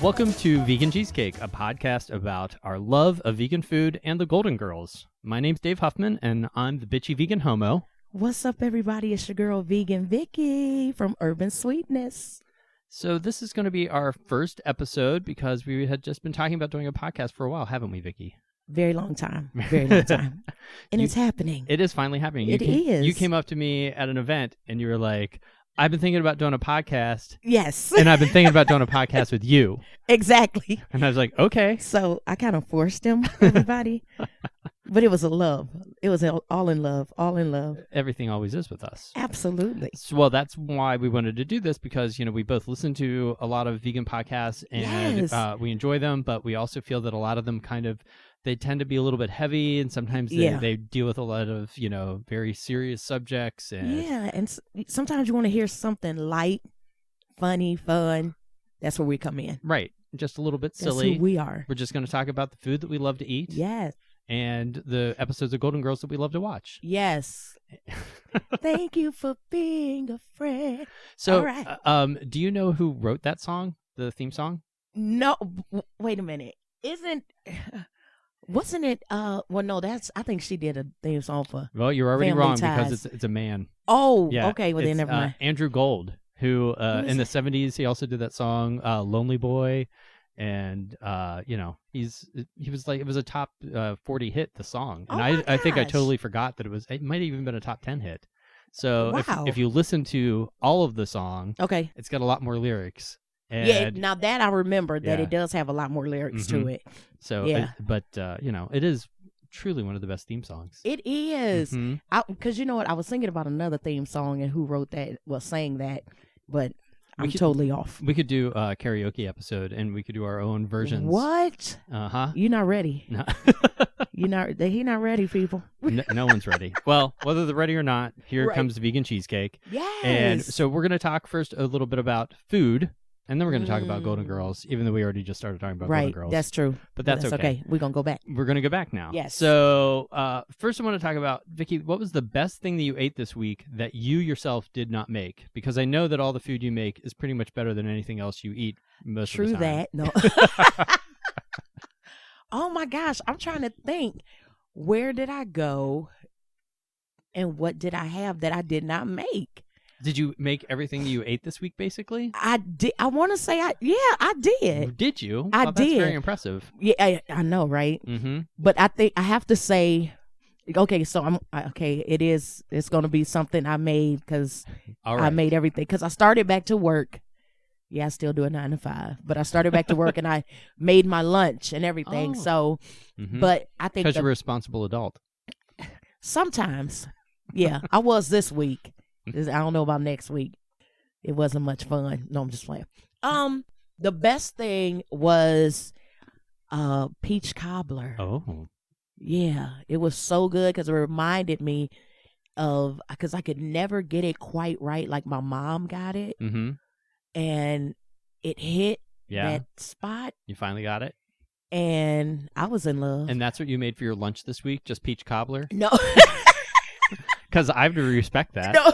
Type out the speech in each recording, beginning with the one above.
Welcome to Vegan Cheesecake, a podcast about our love of vegan food and the Golden Girls. My name's Dave Huffman, and I'm the Bitchy Vegan Homo. What's up, everybody? It's your girl, Vegan Vicki from Urban Sweetness. So this is going to be our first episode because we had just been talking about doing a podcast for a while, haven't we, Vicki? Very long time. Very long time. And it's happening. It is finally happening. It is. You came up to me at an event, and you were like, I've been thinking about doing a podcast. Yes. And I've been thinking about doing a podcast with you. Exactly. And I was like, okay. So I kind of forced him, everybody. But it was a love. It was all in love. All in love. Everything always is with us. Absolutely. So, well, that's why we wanted to do this because, we both listen to a lot of vegan podcasts and we enjoy them, but we also feel that a lot of them they tend to be a little bit heavy, and sometimes they deal with a lot of, very serious subjects. And sometimes you want to hear something light, funny, fun. That's where we come in. Right. Just a little bit silly. That's who we are. We're just going to talk about the food that we love to eat. Yes. And the episodes of Golden Girls that we love to watch. Yes. Thank you for being a friend. So, all right. Do you know who wrote that song, the theme song? No. Wait a minute. Wasn't it? Well, no. I think she did a theme song for. Well, you're already Family wrong Ties. because it's a man. Oh, yeah, okay. Well, then never mind. Andrew Gold, who in the that? 70s he also did that song "Lonely Boy," and he was like, it was a top 40 hit, the song, and I think I totally forgot that it might have even been a top 10 hit. So wow. if you listen to all of the song, Okay. it's got a lot more lyrics. And, Yeah. Now that I remember that it does have a lot more lyrics to it. So, yeah. It is truly one of the best theme songs. It is. Mhm. Because you know what? I was thinking about another theme song and who wrote that, sang that, but I'm could- totally off. We could do a karaoke episode, and we could do our own versions. What? Uh-huh. You're not ready. No. He not ready, people. No one's ready. Well, whether they're ready or not, here Right. comes the vegan cheesecake. Yes. And so we're going to talk first a little bit about food, and then we're going to talk about Golden Girls, even though we already just started talking about Golden right. Girls. That's true. But that's okay. We're going to go back. We're going to go back now. Yes. So first I want to talk about, Vicki, what was the best thing that you ate this week that you yourself did not make? Because I know that all the food you make is pretty much better than anything else you eat most True of the time. that. No. Oh, my gosh. I'm trying to think. Where did I go and what did I have that I did not make? Did you make everything that you ate this week, basically? I did. I want to say I did. Did you? I Well, that's did. very impressive. Yeah, I know, right? Mm-hmm. But I think I have to say, okay, so it's going to be something I made because All right. I made everything. Because I started back to work. Yeah, I still do a 9 to 5. But I started back to work and I made my lunch and everything. Oh. So, Mhm. but I think Because you're a responsible adult. sometimes, yeah, I was this week. I don't know about next week. It wasn't much fun. No, I'm just playing. The best thing was peach cobbler. Oh. Yeah, it was so good because it reminded me of, because I could never get it quite right like my mom got it, Mm-hmm. and it hit Yeah. that spot, You finally got it? and I was in love. And that's what you made for your lunch this week? Just peach cobbler? No, Because I have to respect that. no,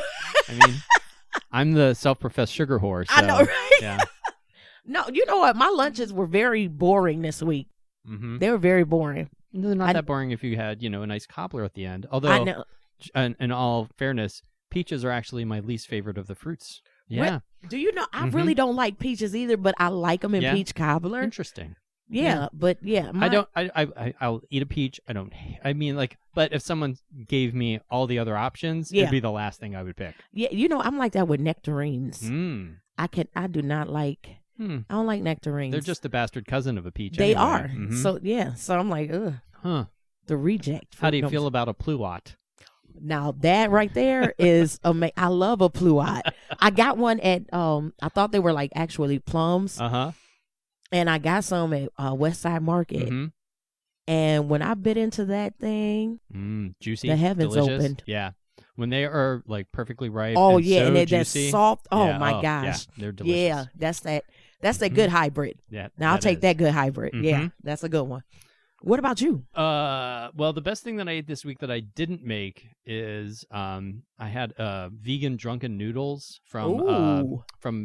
I mean, I'm the self-professed sugar whore. So, I know, right? Yeah. No, you know what? My lunches were very boring this week. Mm-hmm. They were very boring. They're not that boring if you had, a nice cobbler at the end. Although, I know. in all fairness, peaches are actually my least favorite of the fruits. Yeah. Do you know? I Mhm. really don't like peaches either, but I like them in Yeah. peach cobbler. Interesting. Yeah, but yeah, I'll eat a peach. But if someone gave me all the other options, Yeah. it'd be the last thing I would pick. Yeah, I'm like that with nectarines. Mm. I do not like. Hmm. I don't like nectarines. They're just the bastard cousin of a peach. They anyway. are. Mhm. So yeah. So I'm like, ugh, Huh. the reject. How do you No, feel about a pluot? Now that right there is amazing. I love a pluot. I got one at I thought they were like actually plums, Uh-huh. and I got some at West Side Market. Mm-hmm. And when I bit into that thing, Juicy. the heavens delicious. opened. Yeah. When they are like perfectly ripe. Oh and yeah, so and they're juicy. soft. Oh Yeah, my yeah, gosh. they're delicious. Yeah, that's that good hybrid. Yeah. Now I'll take is. that good hybrid. Yeah, Mhm. that's a good one. What about you? Well, the best thing that I ate this week that I didn't make is I had vegan drunken noodles from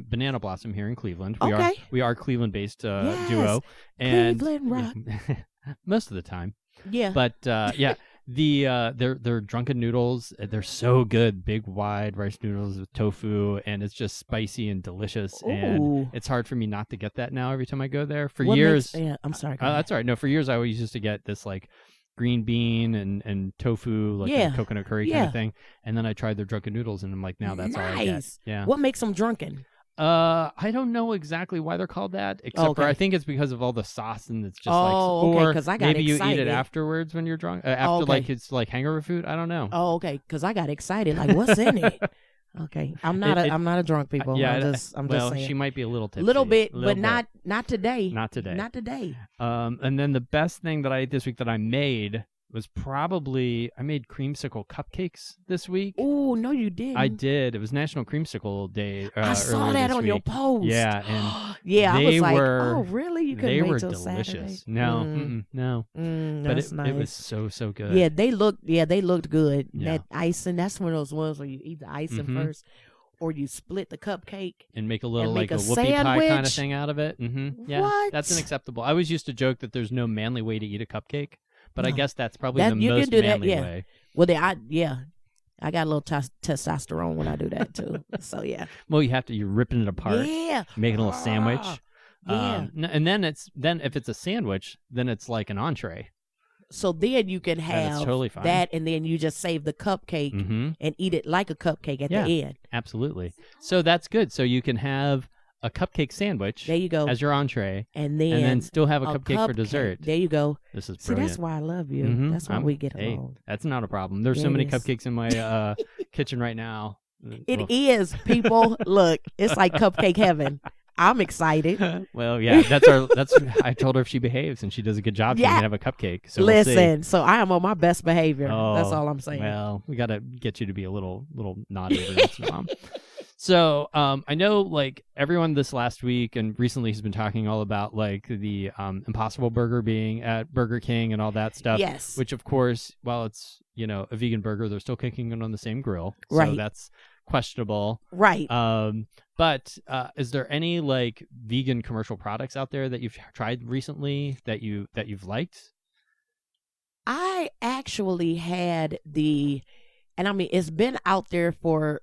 Banana Blossom here in Cleveland. We are Cleveland-based duo, and Cleveland rock. Most of the time. Yeah. But they're drunken noodles. They're so good. Big wide rice noodles with tofu, and it's just spicy and delicious. Ooh. And it's hard for me not to get that now every time I go there. For What years, I'm sorry. that's all right. No, for years I always used to get this like green bean and tofu, like a coconut curry kind of thing. And then I tried their drunken noodles, and I'm like, now that's all I get. Yeah. What makes them drunken? I don't know exactly why they're called that, except for I think it's because of all the sauce, and it's just or because I got maybe excited. You eat it afterwards when you're drunk, after like it's like hangover food. I don't know. Oh, okay, because I got excited. Like, what's in it? Okay, I'm not a drunk people. Yeah, I'm just saying. She might be a little tipsy, little bit, but not today. Not today. Not today. And then the best thing that I ate this week that I made was probably I made creamsicle cupcakes this week. Oh, no, you didn't. I did. It was National Creamsicle Day. I saw that on your post. Yeah, and I was like, oh, really? You couldn't wait till delicious. Saturday? No, but nice. It was so good. Yeah, they looked good. Yeah. That icing, that's one of those ones where you eat the icing first, or you split the cupcake and make a little like a whoopie sandwich. pie kind of thing out of it. Yeah, what? That's unacceptable. I always used to joke that there's no manly way to eat a cupcake. But I guess that's probably the you most can do manly that, way. Well, I got a little testosterone when I do that too. So yeah. Well, you're ripping it apart. Yeah. Making a little sandwich. Yeah. And then if it's a sandwich, then it's like an entree. So then you can have totally fine. that, and then you just save the cupcake and eat it like a cupcake at the end. Absolutely. So that's good. So you can have a cupcake sandwich. There you go. As your entree, and then still have a cupcake for dessert. There you go. This is brilliant. See, that's why I love you. That's why we get along. That's not a problem. There's so many cupcakes in my kitchen right now. It is, people. Look, it's like cupcake heaven. I'm excited. Well, yeah, I told her if she behaves and she does a good job, she can have a cupcake. So listen, we'll see. So I am on my best behavior. That's all I'm saying. Well, we got to get you to be a little naughty every once in a while. So I know like everyone this last week and recently has been talking all about like the Impossible Burger being at Burger King and all that stuff. Yes. Which of course, while it's a vegan burger, they're still cooking it on the same grill. Right. So that's questionable. Right. But is there any like vegan commercial products out there that you've tried recently that you've liked? I actually had and I mean it's been out there for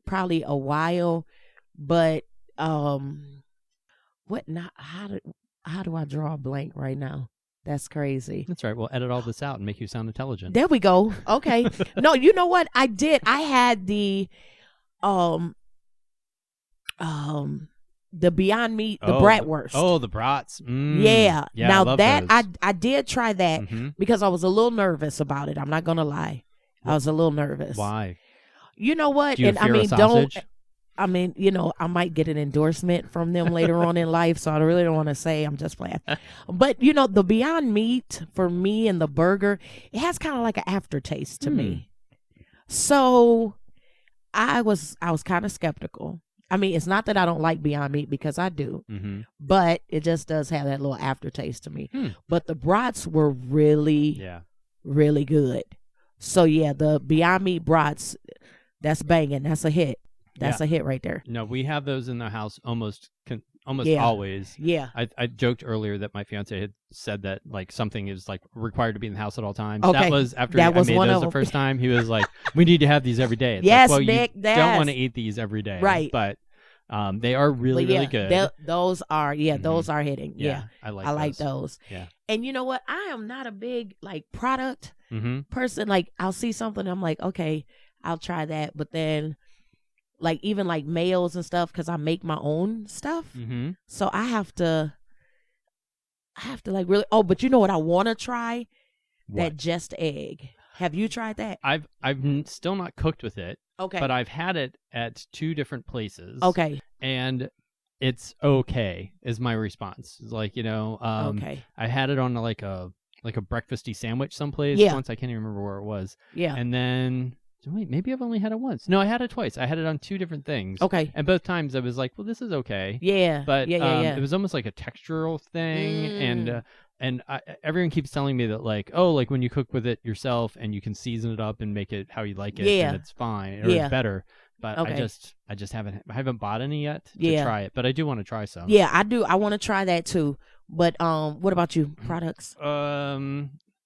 probably a while, but what not? How do I draw a blank right now? That's crazy. That's right. We'll edit all this out and make you sound intelligent. There we go. Okay. No, you know what? I did. I had the Beyond Meat, the bratwurst. Oh, the brats. Yeah. Now I that those. I did try that because I was a little nervous about it. I'm not gonna lie. I was a little nervous. Why? You know what? Do you fear a sausage? I might get an endorsement from them later on in life, so I really don't want to say. I'm just playing. But, the Beyond Meat for me and the burger, it has kind of like an aftertaste to me. So I was kind of skeptical. I mean, it's not that I don't like Beyond Meat because I do, but it just does have that little aftertaste to me. But the brats were really, really good. So, yeah, the Beyond Meat brats, that's banging. That's a hit. That's a hit right there. No, we have those in the house almost always. Yeah. I joked earlier that my fiance had said that like something is like required to be in the house at all times. Okay. That was after I made those the first time. He was like, "We need to have these every day." It's yes, like, well, Nick. You don't want to eat these every day, right? But they are really really good. Those are those are hitting. Yeah, I like those. Yeah. And you know what? I am not a big like product person. Like I'll see something, I'm like, okay, I'll try that, but then. Like even like males and stuff because I make my own stuff, so I have to like really. Oh, but you know what I want to try? What? That Just Egg. Have you tried that? I've still not cooked with it. Okay, but I've had it at 2 different places. Okay, and it's okay. Is my response? It's like okay. I had it on like a breakfasty sandwich someplace once. I can't even remember where it was. Yeah, and then. Wait, maybe I've only had it once. No, I had it twice. I had it on 2 different things. Okay. And both times I was like, well, this is okay. Yeah. But yeah. It was almost like a textural thing. And and everyone keeps telling me that like, oh, like when you cook with it yourself and you can season it up and make it how you like it, and it's fine or it's better. But I just haven't bought any yet to try it. But I do want to try some. Yeah, I do. I want to try that too. But what about you? Products?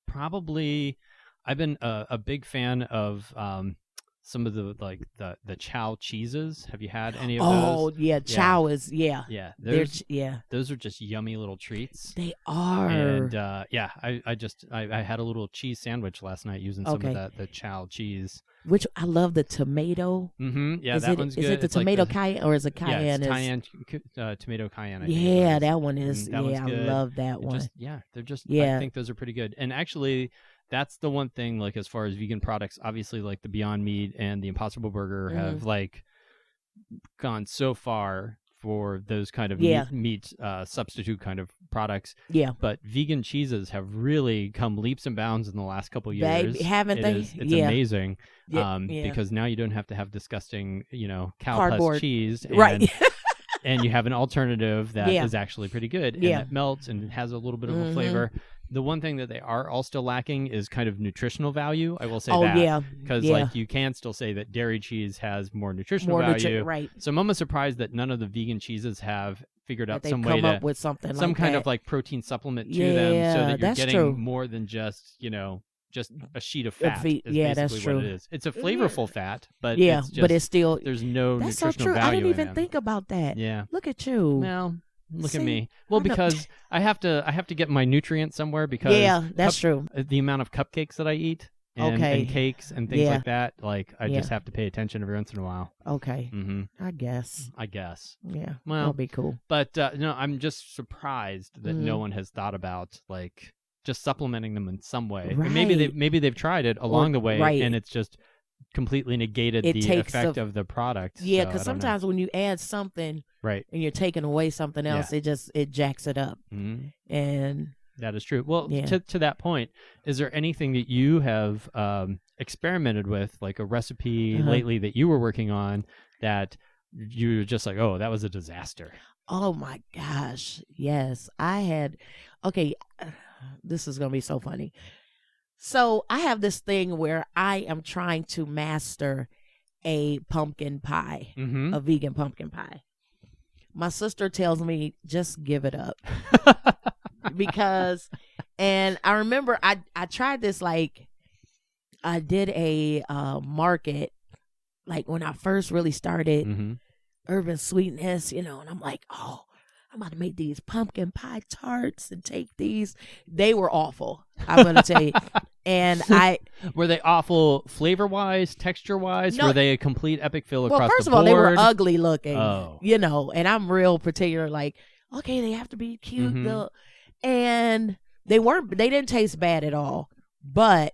Probably. I've been a big fan of some of the chow cheeses. Have you had any of those? Oh yeah, chow is yeah. Those are just yummy little treats. They are. And I had a little cheese sandwich last night using some of the chow cheese. Which I love the tomato. Mm-hmm. Yeah, that one's good. Is it the tomato cayenne or is it cayenne? Yeah, it's tomato cayenne. I think that one is. That one's good. I love that one. They're just. I think those are pretty good. And actually, that's the one thing. Like as far as vegan products, obviously, like the Beyond Meat and the Impossible Burger have like gone so far for those kind of meat substitute kind of products. Yeah. But vegan cheeses have really come leaps and bounds in the last couple of years. Haven't they? It's amazing. Because now you don't have to have disgusting, cow cardboard plus cheese. And, right. and you have an alternative that is actually pretty good. And it melts and it has a little bit of a flavor. The one thing that they are all still lacking is kind of nutritional value. I will say that. Yeah. Because like you can still say that dairy cheese has more nutritional value. Right. So I'm almost surprised that none of the vegan cheeses have figured out some way to come up with something some like kind that. of like protein supplement to them so that you're getting true. more than just a sheet of fat. That's true. What it is. It's a flavorful fat, but but it's still there's no that's nutritional so true. value. I didn't even in think about that. Yeah. Look at you. Well, look at me. Well, because I have to get my nutrients somewhere because that's true. The amount of cupcakes that I eat and cakes and things like that, like I just have to pay attention every once in a while. Okay. Mm-hmm. I guess. Yeah. Well, that'll be cool. But no, I'm just surprised that no one has thought about like just supplementing them in some way. Right. And maybe they've tried it along the way, and it's just completely negated the effect of the product. Yeah, because sometimes when you add something, right, and you're taking away something else, it jacks it up. Mm-hmm. And that is true. Well, to that point, is there anything that you have experimented with, like a recipe lately that you were working on that you were just like, oh, that was a disaster? Oh my gosh, yes, I had. Okay, this is gonna be so funny. So I have this thing where I am trying to master a pumpkin pie, a vegan pumpkin pie. My sister tells me, just give it up. And I remember I tried this, like, I did a market, like when I first really started Urban Sweetness, and I'm like, oh, I'm about to make these pumpkin pie tarts and take these. They were awful, I'm going to tell you. And were they awful flavor-wise, texture-wise? No. Were they a complete epic fail across the board? Well, first of all, they were ugly looking, oh. And I'm real particular, like, okay, they have to be cute. And they didn't taste bad at all. But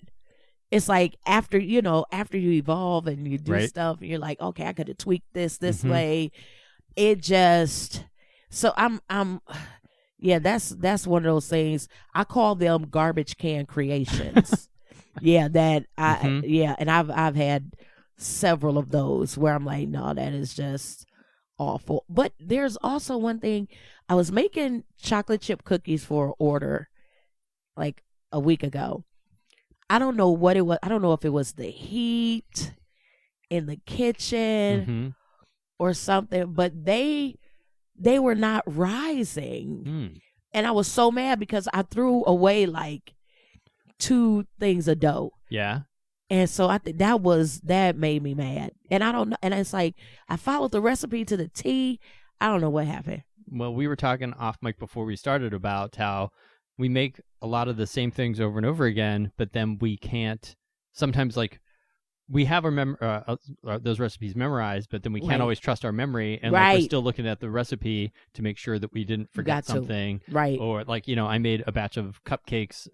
it's like after you evolve and you do stuff, and you're like, okay, I could have tweaked this way. It just, so that's one of those things. I call them garbage can creations. And I've had several of those where I'm like, no, that is just awful. But there's also one thing. I was making chocolate chip cookies for an order like a week ago. I don't know what it was. I don't know if it was the heat in the kitchen or something, but they were not rising. And I was so mad because I threw away like 2 things of dough. Yeah. And so I think that made me mad. And I don't know. And it's like, I followed the recipe to the T. I don't know what happened. Well, we were talking off mic before we started about how we make a lot of the same things over and over again, but then we can't sometimes, like, we have those recipes memorized, but then we can't always trust our memory, and like, we're still looking at the recipe to make sure that we didn't forget something. Right. Or like, I made a batch of cupcakes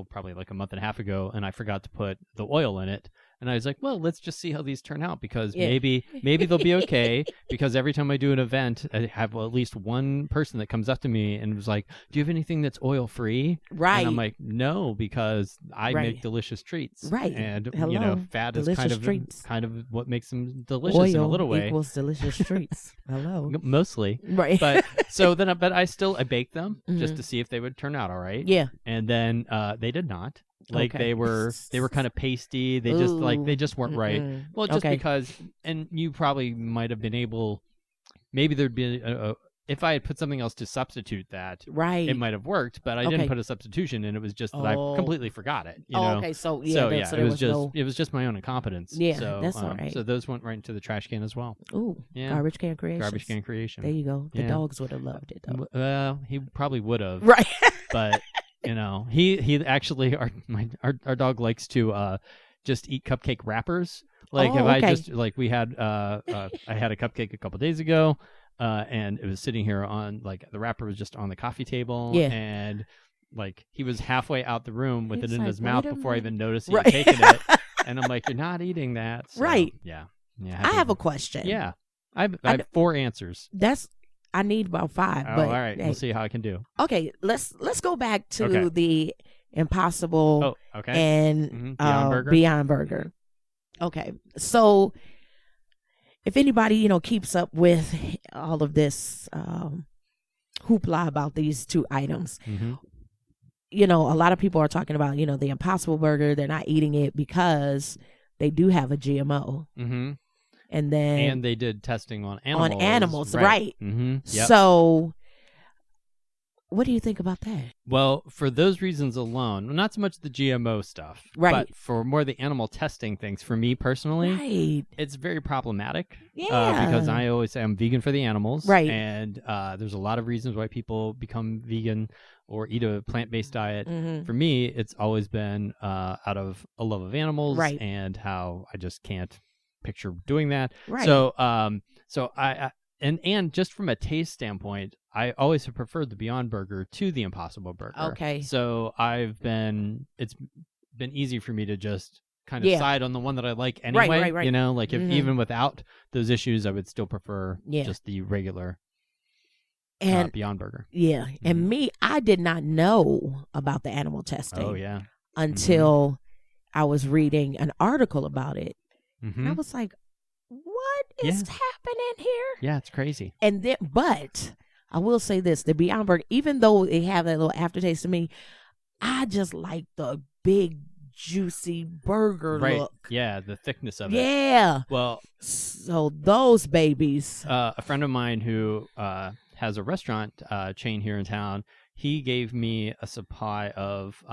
probably like a month and a half ago, and I forgot to put the oil in it. And I was like, well, let's just see how these turn out because maybe they'll be okay. Because every time I do an event, I have at least one person that comes up to me and was like, do you have anything that's oil free? Right. And I'm like, no, because I make delicious treats. Right. And Hello. Fat delicious is kind of what makes them delicious in a little way. Equals delicious treats. Hello. Mostly. Right. But I baked them just to see if they would turn out all right. Yeah. And then they did not. Like they were kind of pasty. They just weren't right. Well, just because, and you probably might have been able, maybe there'd be if I had put something else to substitute that, it might have worked. But I didn't put a substitution, and it was just that I completely forgot it. You know? Okay. So it was just my own incompetence. Yeah, so, that's all right. So those went right into the trash can as well. Ooh, yeah. Garbage can creation. There you go. The dogs would have loved it though. Well, he probably would have. Right. But. He actually our dog likes to just eat cupcake wrappers. Like I had I had a cupcake a couple days ago, and it was sitting here on the wrapper was just on the coffee table, and he was halfway out the room with it in his mouth before I even noticed he had taken it, and I'm like, you're not eating that, so, right? Yeah. I have a question. Yeah, I have 4 answers. I need about 5. Oh, but, all right. We'll see how I can do. Okay, let's go back to the Impossible and Beyond Burger. Okay, so if anybody keeps up with all of this hoopla about these 2 items, a lot of people are talking about the Impossible Burger. They're not eating it because they do have a GMO. Mm-hmm. And they did testing on animals. On animals, right. Mm-hmm. Yep. So what do you think about that? Well, for those reasons alone, not so much the GMO stuff, but for more the animal testing things, for me personally, it's very problematic. Yeah. Because I always say I'm vegan for the animals. Right. And there's a lot of reasons why people become vegan or eat a plant-based diet. Mm-hmm. For me, it's always been out of a love of animals and how I just can't picture doing that. Right. So I just from a taste standpoint, I always have preferred the Beyond Burger to the Impossible Burger. Okay. So it's been easy for me to just kind of side on the one that I like anyway. Right. If even without those issues, I would still prefer just the regular Beyond Burger. Yeah. Mm-hmm. And me, I did not know about the animal testing. Oh yeah. Until I was reading an article about it. Mm-hmm. And I was like, what is happening here? Yeah, it's crazy. And then, but I will say this, the Beyond Burger, even though they have that little aftertaste to me, I just like the big, juicy burger look. Yeah, the thickness of it. Yeah. Well, so those babies. A friend of mine who has a restaurant chain here in town, he gave me a supply of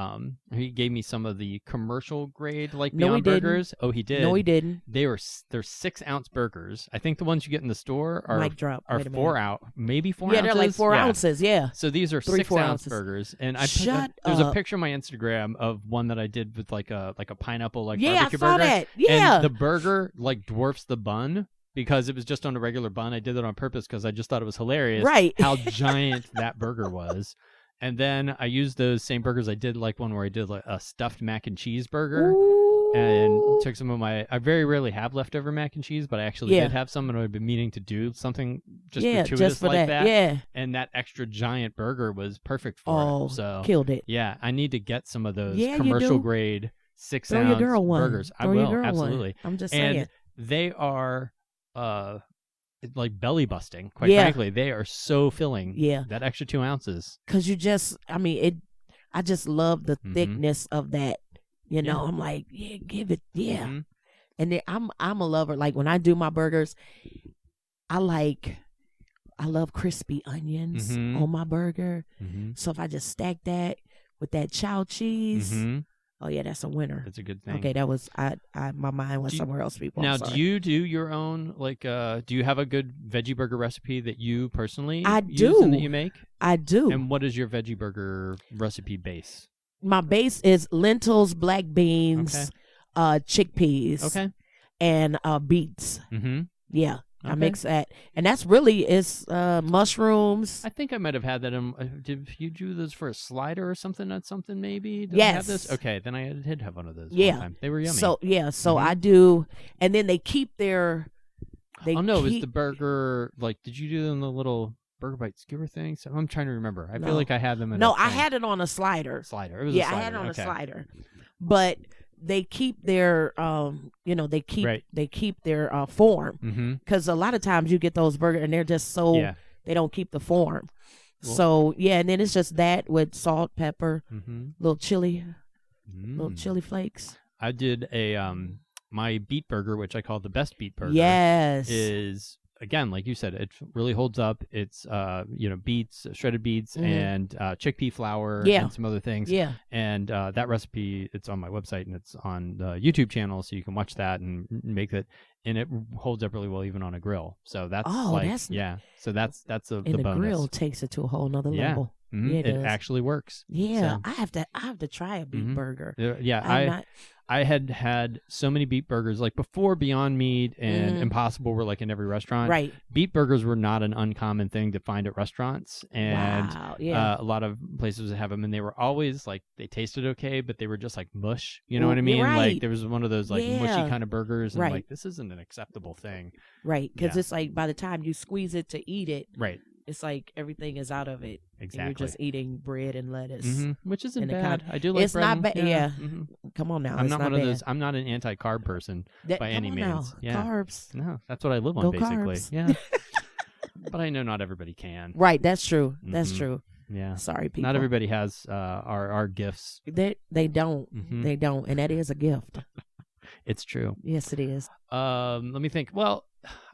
he gave me some of the commercial grade Beyond Burgers. Oh, he did. No, he didn't. They're 6-ounce burgers. I think the ones you get in the store are Mic drop. Are 4 out, maybe 4 ounces. Yeah, they're like 4 ounces. Yeah. So these are 6-ounce burgers, and there's a picture on my Instagram of one that I did with like a pineapple barbecue burger. I saw that. Yeah. And the burger dwarfs the bun. Because it was just on a regular bun. I did it on purpose because I just thought it was hilarious how giant that burger was. And then I used those same burgers. I did one where I did a stuffed mac and cheese burger. Ooh. And took some of I very rarely have leftover mac and cheese, but I actually did have some, and I've been meaning to do something gratuitous just for that. Yeah. And that extra giant burger was perfect for it. So killed it. Yeah, I need to get some of those commercial grade 6-ounce burgers. I will, absolutely. I'm just saying. And they are belly busting, quite frankly. They are so filling. Yeah. That extra 2 ounces. Because I just love the thickness of that. I'm like, give it, Mm-hmm. And then I'm a lover. Like when I do my burgers, I love crispy onions on my burger. Mm-hmm. So if I just stack that with that chow cheese, oh yeah, that's a winner. That's a good thing. Okay, that was my mind was somewhere else, people. Now, do you do your own do you have a good veggie burger recipe that you personally use and that you make? I do. And what is your veggie burger recipe base? My base is lentils, black beans, chickpeas, and beets. Mm-hmm. Yeah, I mix that, and that's really mushrooms. I think I might have had that. Did you do this for a slider or something? At something maybe? Did yes. I have this? Okay, then I did have one of those. Yeah, one time. They were yummy. So I do, and then they keep their. It was the burger. Like, did you do them the little burger bite skewer thing? So I'm trying to remember. I feel like I had them in. I had it on a slider. It was a slider. I had it on a slider, but. They keep their, they keep their form, because a lot of times you get those burgers and they're just so they don't keep the form. Well, so and then it's just that with salt, pepper, little chili flakes. I did a my beet burger, which I call the best beet burger. Yes, is. Again, like you said, it really holds up. It's beets, shredded beets, and chickpea flour, and some other things. Yeah. And that recipe, it's on my website and it's on the YouTube channel, so you can watch that and make it. And it holds up really well even on a grill. So that's So that's the bonus. The grill takes it to a whole nother level. Mm-hmm. Yeah, it actually works. Yeah, so. I have to try a beet burger. Yeah, I had so many beet burgers, like before Beyond Meat and Impossible were like in every restaurant. Right. Beet burgers were not an uncommon thing to find at restaurants. And a lot of places would have them, and they were always like, they tasted okay, but they were just like mush. You know what I mean? Right. Like there was one of those like mushy kind of burgers, and like, this isn't an acceptable thing. Right. Because it's like by the time you squeeze it to eat it. Right. It's like everything is out of it. Exactly. And you're just eating bread and lettuce. Which isn't bad. I do like it's bread. Not bad. Yeah. Come on now. I'm not one of those. I'm not an anti-carb person by any means. Yeah. Carbs. No, that's what I live on, Go basically. Carbs. Yeah. But I know not everybody can. Right. That's true. That's true. Yeah. Sorry, people. Not everybody has our gifts. They don't. They don't. And that is a gift. It's true. Yes, it is. Let me think. Well,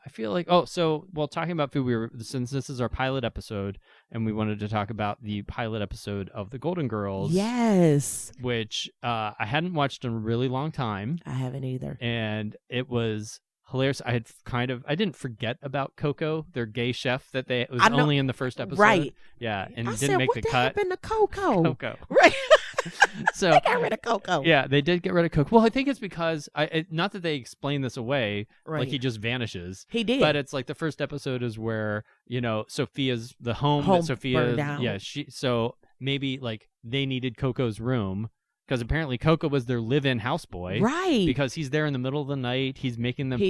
I feel like talking about food, since this is our pilot episode and we wanted to talk about the pilot episode of The Golden Girls. Yes. Which I hadn't watched in a really long time. I haven't either. And it was hilarious. I didn't forget about Coco, their gay chef that was only in the first episode. Right. Yeah, and didn't make the cut. What happened to Coco? Coco. Right. So they got rid of Coco. Yeah, they did get rid of Coco. Well, I think it's because not that they explain this away, like he just vanishes. He did, but it's like the first episode is where Sophia's the home that Sophia burned down. Yeah, so maybe like they needed Coco's room. Because apparently Coco was their live-in houseboy. Right. Because he's there in the middle of the night. He's making them food.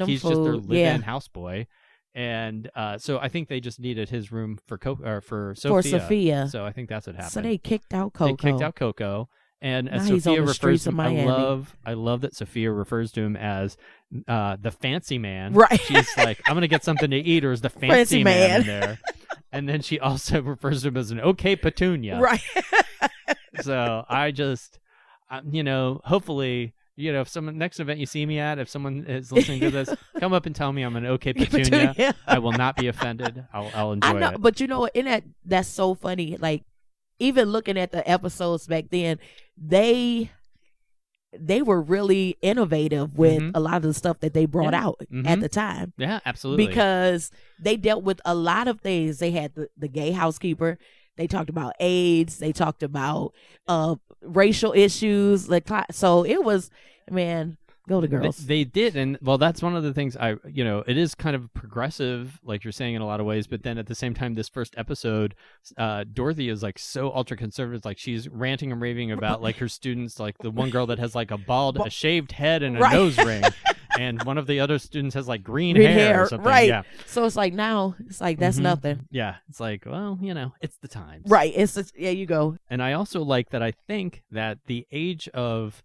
He's food. Just their live-in houseboy. And so I think they just needed his room for Sophia. For Sophia. So I think that's what happened. So they kicked out Coco. They kicked out Coco. And as now Sophia refers to him, I love that Sophia refers to him as the fancy man. Right. She's like, I'm going to get something to eat, or is the fancy man in there? And then she also refers to him as an okay petunia. Right. So I just, hopefully, if someone next event you see me at, if someone is listening to this, come up and tell me I'm an okay petunia. I will not be offended. I'll enjoy I know, it. But that's so funny. Like, even looking at the episodes back then, they were really innovative with a lot of the stuff that they brought out at the time. Yeah, absolutely. Because they dealt with a lot of things. They had the gay housekeeper. They talked about AIDS. They talked about racial issues. So it was, man, Golden Girls. They did, and that's one of the things it is kind of progressive, like you're saying, in a lot of ways. But then at the same time, this first episode, Dorothy is like so ultra conservative, like she's ranting and raving about like her students, like the one girl that has like a shaved head and a nose ring, and one of the other students has like green hair or something. Right. Yeah. So it's like now it's like that's nothing. Yeah. It's like, well, it's the times. Right. You go. And I also like that. I think that the age of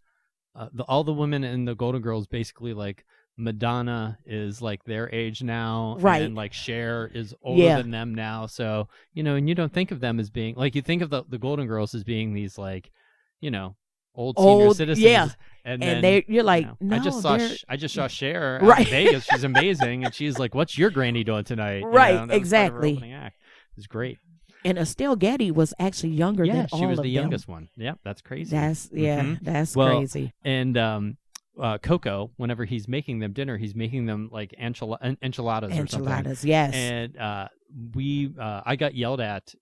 all the women in the Golden Girls, basically like Madonna is like their age now, right? And like Cher is older than them now. So and you don't think of them as being like, you think of the Golden Girls as being these like old senior citizens. Yeah. And then you're like, no, I just saw Cher right in Vegas. She's amazing, and she's like, "What's your granny doing tonight?" Right, exactly. It was great. And Estelle Getty was actually younger than all of them. Yeah, she was the youngest one. Yep, that's crazy. That's crazy. And Coco, whenever he's making them dinner, he's making them like enchiladas or something. Enchiladas, yes. And I got yelled at.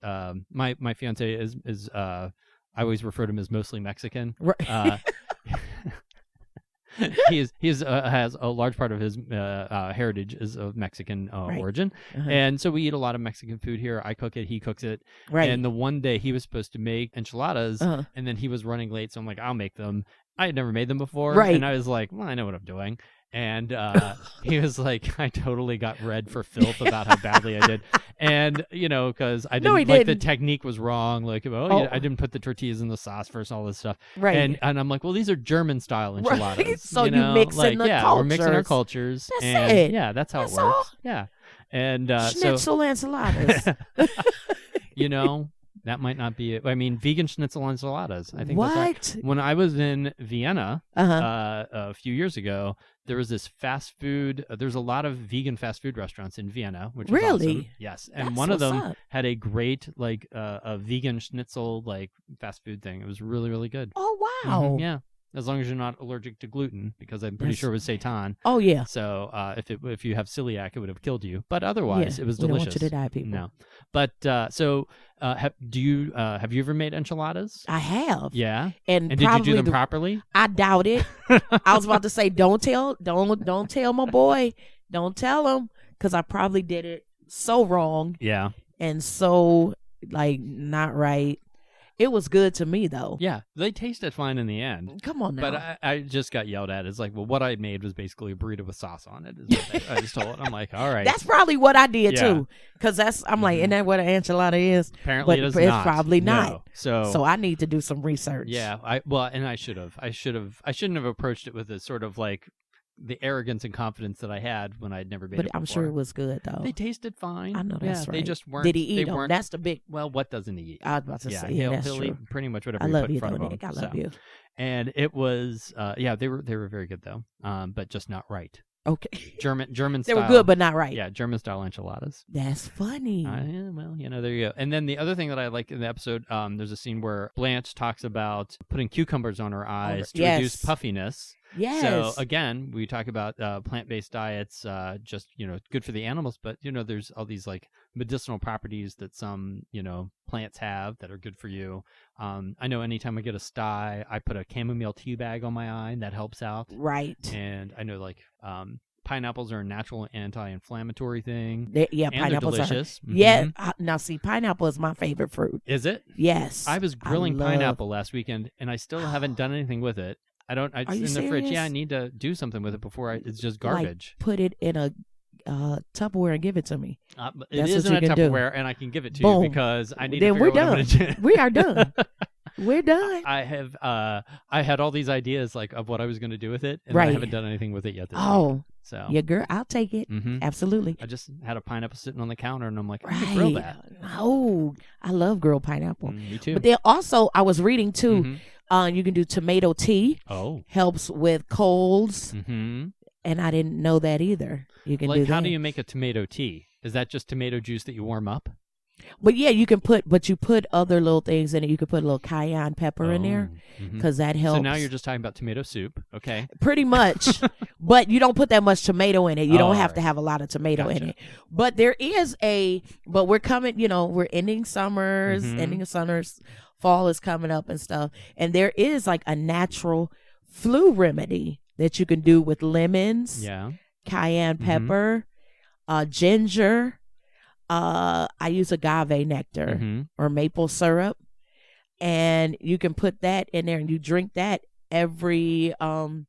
My fiance is I always refer to him as mostly Mexican. Right. has a large part of his heritage is of Mexican origin, Uh-huh. and so we eat a lot of Mexican food here. I cook it, he cooks it, Right. and the one day he was supposed to make enchiladas, Uh-huh. and then he was running late, so I'm like, I'll make them. I had never made them before, Right. and I was like, well, I know what I'm doing. And he was like, I totally got red for filth about how badly I did. And, because I didn't, the technique was wrong. Like, I didn't put the tortillas in the sauce first, all this stuff. Right. And I'm like, well, these are German-style enchiladas. Right. So you mix in the cultures. We're mixing our cultures. That's it. Yeah, that's how it works. All. Yeah. And Schnitzel enchiladas. That might not be it. I mean, vegan schnitzel enchiladas. I think what? That's right. When I was in Vienna a few years ago, there was this fast food. There's a lot of vegan fast food restaurants in Vienna, which is awesome. Yes, and one of them had a great a vegan schnitzel fast food thing. It was really, really good. Oh wow! Mm-hmm, yeah. As long as you're not allergic to gluten, because I'm pretty sure it was seitan. Oh yeah. So if you have celiac, it would have killed you. But otherwise, it was delicious. We don't want you to die, people. No. But have you ever made enchiladas? I have. Yeah. And did you do them properly? I doubt it. I was about to say, don't tell my boy, don't tell him, because I probably did it so wrong. Yeah. And so not right. It was good to me, though. Yeah, they tasted fine in the end. Come on now. But I just got yelled at. It's like, well, what I made was basically a burrito with sauce on it. Is what I just told. I'm like, all right. That's probably what I did, too. Because I'm like, isn't that what an enchilada is? Apparently it is not. It's probably not. No. So I need to do some research. Yeah, I should have. I shouldn't have approached it with a sort of the arrogance and confidence that I had when I'd never made it before. But I'm sure it was good, though. They tasted fine. I know that's right. They just weren't. Did he eat them? That's the big... Well, what doesn't he eat? I was about to say, he'll true. eat pretty much whatever I you love put in you, front of him. Nick. I love you. And it was, they were very good, though, but just not right. Okay. German They style. were good, but not right. Yeah, German style enchiladas. That's funny. Well, there you go. And then the other thing that I like in the episode, there's a scene where Blanche talks about putting cucumbers on her eyes to reduce puffiness. Yes. So again, we talk about plant-based diets, just good for the animals, but there's all these medicinal properties that some plants have that are good for you. I know anytime I get a sty, I put a chamomile tea bag on my eye, and that helps out. Right. And I know pineapples are a natural anti-inflammatory thing. Pineapples they're delicious. are. Yeah. Now, see, pineapple is my favorite fruit. Is it? Yes. I was grilling pineapple last weekend, and I still haven't done anything with it. It's in the fridge. Yeah, I need to do something with it before it's just garbage. Put it in a Tupperware and give it to me. It is in a Tupperware, and I can give it to you because I need to figure we're out what done. I'm going to do. We are done. We're done. I have. I had all these ideas of what I was going to do with it, and I haven't done anything with it yet. This week. So yeah, girl, I'll take it. Mm-hmm. You I just had a pineapple sitting on the counter, and I'm like, I'm gonna grill that. Oh, I love grilled pineapple. Me too. But then also, I was reading too. You can do tomato tea. Oh, helps with colds. Mm-hmm. And I didn't know that either. You can do that. How do you make a tomato tea? Is that just tomato juice that you warm up? But yeah, you put other little things in it. You could put a little cayenne pepper in there because that helps. So now you're just talking about tomato soup, okay? Pretty much, but you don't put that much tomato in it. You don't have to have a lot of tomato in it. But there is but we're coming, we're ending summers, ending of summers, fall is coming up and stuff. And there is a natural flu remedy that you can do with lemons, cayenne pepper, ginger. I use agave nectar or maple syrup, and you can put that in there, and you drink that every 4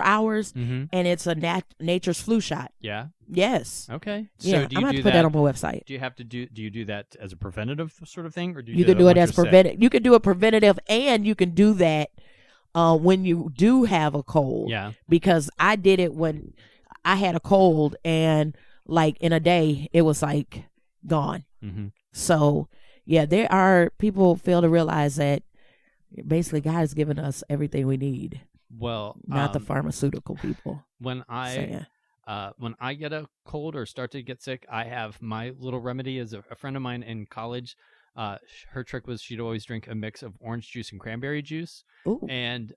hours, and it's a nature's flu shot. Yeah. Yes. Okay. Yeah, so do you I'm gonna do put that on my website. Do you do that as a preventative sort of thing, or do you can do it as preventative? You can do it preventative, and you can do that when you do have a cold. Yeah. Because I did it when I had a cold, and in a day it was gone. So yeah, there are people fail to realize that basically God has given us everything we need. Well, not the pharmaceutical people. When I get a cold or start to get sick, I have my little remedy. Is a friend of mine in college. Her trick was she'd always drink a mix of orange juice and cranberry juice. Ooh. And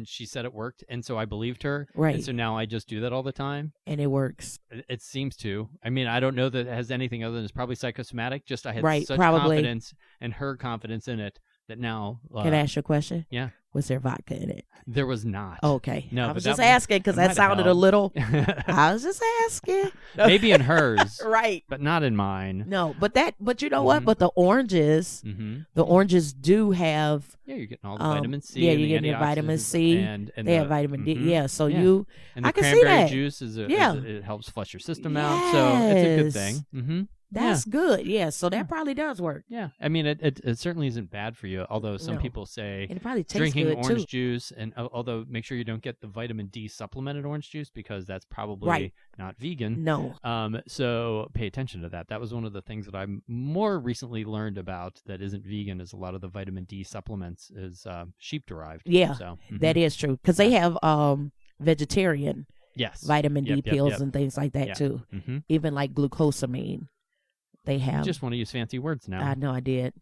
she said it worked, and so I believed her. Right. And so now I just do that all the time. And it works. It seems to. I mean, I don't know that it has anything other than it's probably psychosomatic. Just I had such probably. confidence and her confidence in it that now. Can I ask you a question? Yeah. Was there vodka in it? There was not. Okay. No, I was just asking because that sounded a little. I was just asking. Maybe in hers, right? But not in mine. No, but you know what? But the oranges, do have. Yeah, you're getting all the vitamin C. Yeah, you're getting your vitamin C, and they have vitamin D. Yeah, so and the I can see that. cranberry juice it helps flush your system out, so it's a good thing. Mm-hmm. That's good. Yeah, so that probably does work. Yeah, I mean, it certainly isn't bad for you. Although some people say it probably tastes drinking good orange too. juice, and although make sure you don't get the vitamin D supplemented orange juice because that's probably not vegan. No. So pay attention to that. That was one of the things that I more recently learned about that isn't vegan. Is a lot of the vitamin D supplements is sheep derived. Yeah, so that is true because they have vegetarian vitamin D pills and things like that too. Mm-hmm. Even like glucosamine. They have. You just want to use fancy words now. I know I did.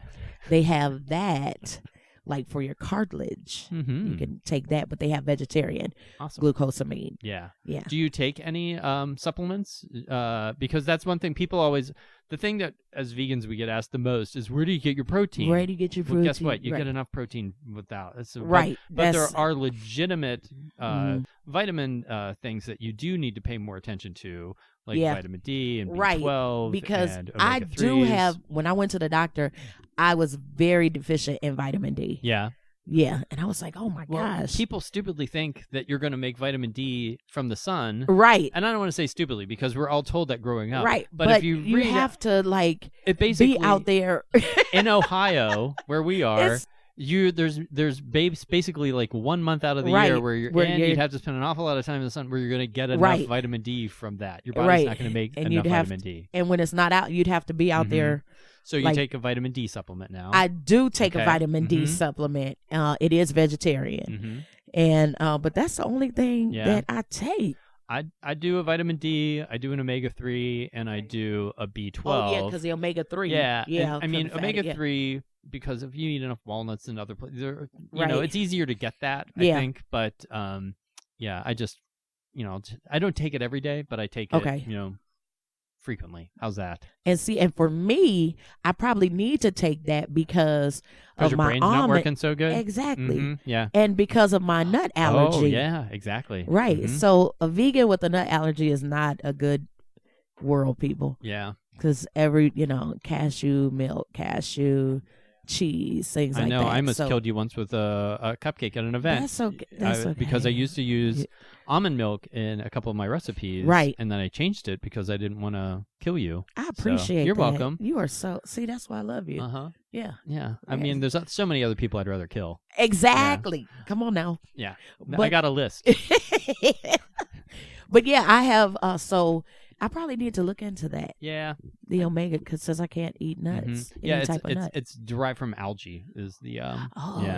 They have that, like for your cartilage. Mm-hmm. You can take that, but they have vegetarian glucosamine. Yeah. Yeah. Do you take any supplements? Because that's one thing people always. The thing that as vegans we get asked the most is where do you get your protein? Where do you get your protein? Well, guess what? You get enough protein without. Right. But there are legitimate vitamin things that you do need to pay more attention to. Like vitamin D and B12 because and I omega-3s. do have, when I went to the doctor, I was very deficient in vitamin D. Yeah. Yeah. And I was like, oh my gosh. People stupidly think that you're going to make vitamin D from the sun. Right. And I don't want to say stupidly because we're all told that growing up. Right. But if you have to like be out there. In Ohio, where we are, there's basically like 1 month out of the year where you'd have to spend an awful lot of time in the sun where you're going to get enough vitamin D from that. Your body's not going to make enough vitamin D. And when it's not out, you'd have to be out there. So you take a vitamin D supplement now. I do take a vitamin D supplement. It is vegetarian, and but that's the only thing that I take. I do a vitamin D, I do an omega-3, and I do a B12. Oh yeah, because the omega-3. Yeah. I mean omega-3 because if you eat enough walnuts and other places, you know, it's easier to get that. I think, but I just I don't take it every day, but I take it frequently. How's that? And for me, I probably need to take that because of your my brain's not working so good. Exactly. Yeah. And because of my nut allergy. Oh yeah, exactly. Right. So a vegan with a nut allergy is not a good world, people. Yeah. Because every cashew milk, cashew cheese, things like that. I know. I almost killed you once with a cupcake at an event. That's okay. Because I used to use almond milk in a couple of my recipes. Right. And then I changed it because I didn't want to kill you. I appreciate You're that. welcome. You are see, that's why I love you. Uh-huh. Yeah. Yeah. I mean, there's so many other people I'd rather kill. Exactly. Yeah. Come on now. Yeah. I got a list. But yeah, I have, so I probably need to look into that. Yeah. The omega, because says I can't eat nuts. Yeah, it's derived from algae is the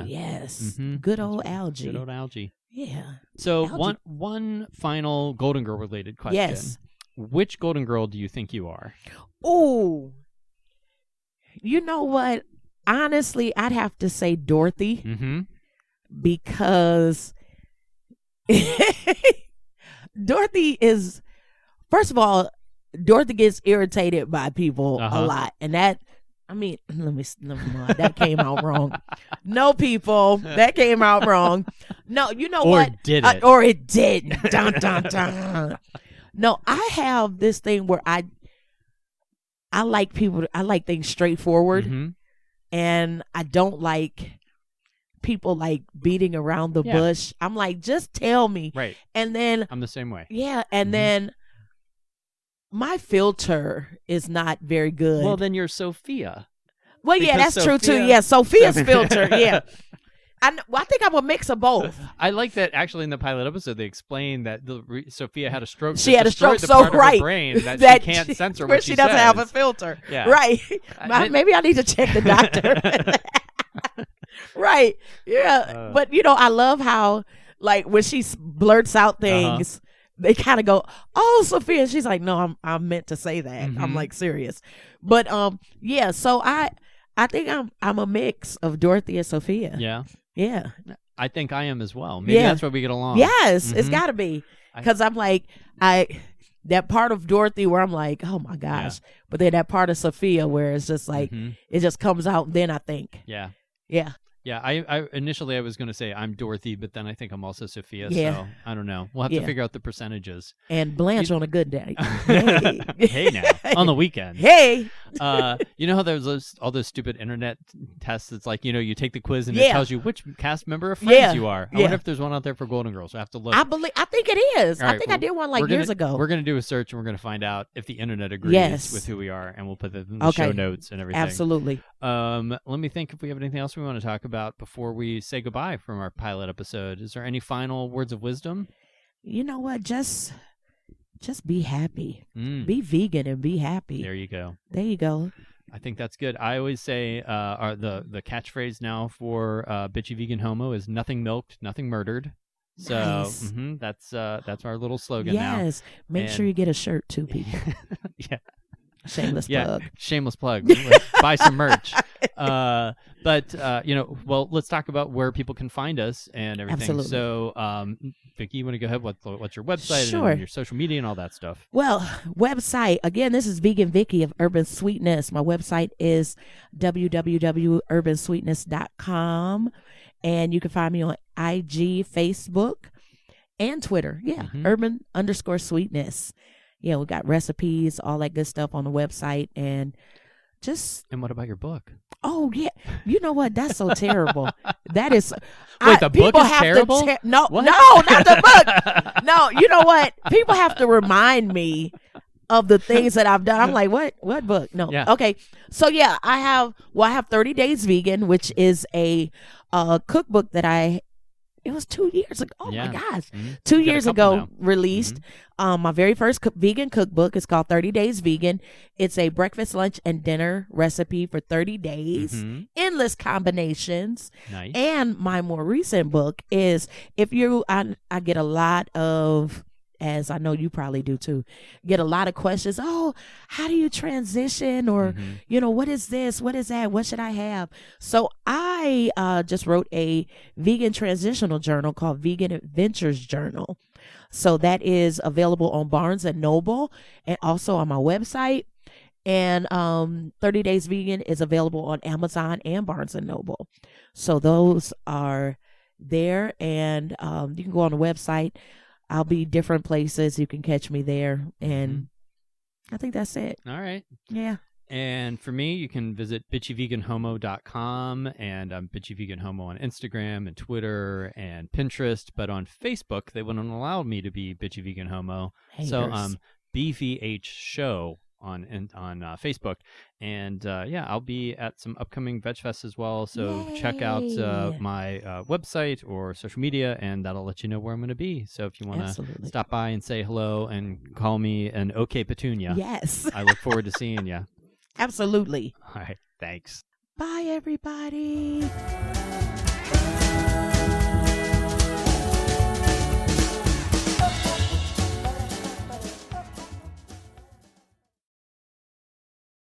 yes. Good old algae. Good old algae. Yeah. So one final Golden Girl related question. Yes. Which Golden Girl do you think you are? Oh, you know what? Honestly, I'd have to say Dorothy because Dorothy is, first of all, Dorothy gets irritated by people a lot, and that, I mean, never mind, that came out wrong. No, people, that came out wrong. No, you know what? Or it didn't. Dun, dun, dun. No, I have this thing where I like people. I like things straightforward, and I don't like people like beating around the bush. I'm like, just tell me. Right. And then I'm the same way. Yeah, and then my filter is not very good. Well, then you're Sophia. Well, yeah, that's true too. Yeah, Sophia's filter. Yeah. I think I'm a mix of both. I like that actually in the pilot episode they explained that Sophia had a stroke. She had a stroke so part of her brain that she can't censor what she doesn't have a filter. Yeah. Right. Maybe I need to check the doctor. Right. Yeah. But I love how like when she blurts out things, they kind of go, "Oh, Sophia." And she's like, "No, I meant to say that." I'm like serious. But yeah, so I think I'm a mix of Dorothy and Sophia. Yeah. Yeah. I think I am as well. Maybe that's why we get along. Yes, it's got to be. Because I'm like, that part of Dorothy where I'm like, oh my gosh. But then that part of Sophia where it's just like, it just comes out then I think. Yeah. Yeah. Yeah, I initially I was going to say I'm Dorothy, but then I think I'm also Sophia, Yeah. so I don't know. We'll have to figure out the percentages. And Blanche on a good day. Hey. Hey now, on the weekend. Hey. You know how there's all those stupid internet tests? It's like, you take the quiz and it tells you which cast member of Friends you are. I wonder if there's one out there for Golden Girls. I have to look. I think it is. I think I did one years ago. We're going to do a search and we're going to find out if the internet agrees with who we are, and we'll put it in the show notes and everything. Absolutely. Let me think if we have anything else we want to talk about before we say goodbye from our pilot episode. Is there any final words of wisdom? You know what? Just be happy. Be vegan and be happy. There you go. There you go. I think that's good. I always say the catchphrase now for Bitchy Vegan Homo is nothing milked, nothing murdered. So that's our little slogan now. Yes. Make sure you get a shirt too, people. Yeah. Shameless plug. Shameless plug. Buy some merch. But let's talk about where people can find us and everything. Absolutely. So, Vicki, you want to go ahead? What's your website and your social media and all that stuff? Well, website, again, this is Vegan Vicki of Urban Sweetness. My website is www.urbansweetness.com. And you can find me on IG, Facebook, and Twitter. Yeah, urban_sweetness. Yeah, we got recipes, all that good stuff on the website, and what about your book? Oh yeah, you know what? That's so terrible. That is. Wait, the book is terrible? No, not the book. No, you know what? People have to remind me of the things that I've done. I'm like, what book? No. Yeah. Okay. So yeah, I have 30 Days Vegan, which is a cookbook that it was 2 years ago. Oh my gosh. 2 years ago released. My very first vegan cookbook is called 30 Days Vegan. It's a breakfast, lunch, and dinner recipe for 30 days. Endless combinations. Nice. And my more recent book is I get a lot of, as I know you probably do too, get a lot of questions. Oh, how do you transition? Or, what is this? What is that? What should I have? So I just wrote a vegan transitional journal called Vegan Adventures Journal. So that is available on Barnes & Noble and also on my website. And 30 Days Vegan is available on Amazon and Barnes & Noble. So those are there. And you can go on the website. I'll be different places. You can catch me there. And I think that's it. All right. Yeah. And for me, you can visit bitchyveganhomo.com, and I'm Bitchy Vegan Homo on Instagram and Twitter and Pinterest. But on Facebook, they wouldn't allow me to be Bitchy Vegan Homo. Haters. So BVH Show on Facebook. And I'll be at some upcoming Veg Fest as well. So check out my website or social media, and that'll let you know where I'm going to be. So if you want to stop by and say hello and call me an OK Petunia, yes, I look forward to seeing you. Absolutely. All right. Thanks. Bye, everybody.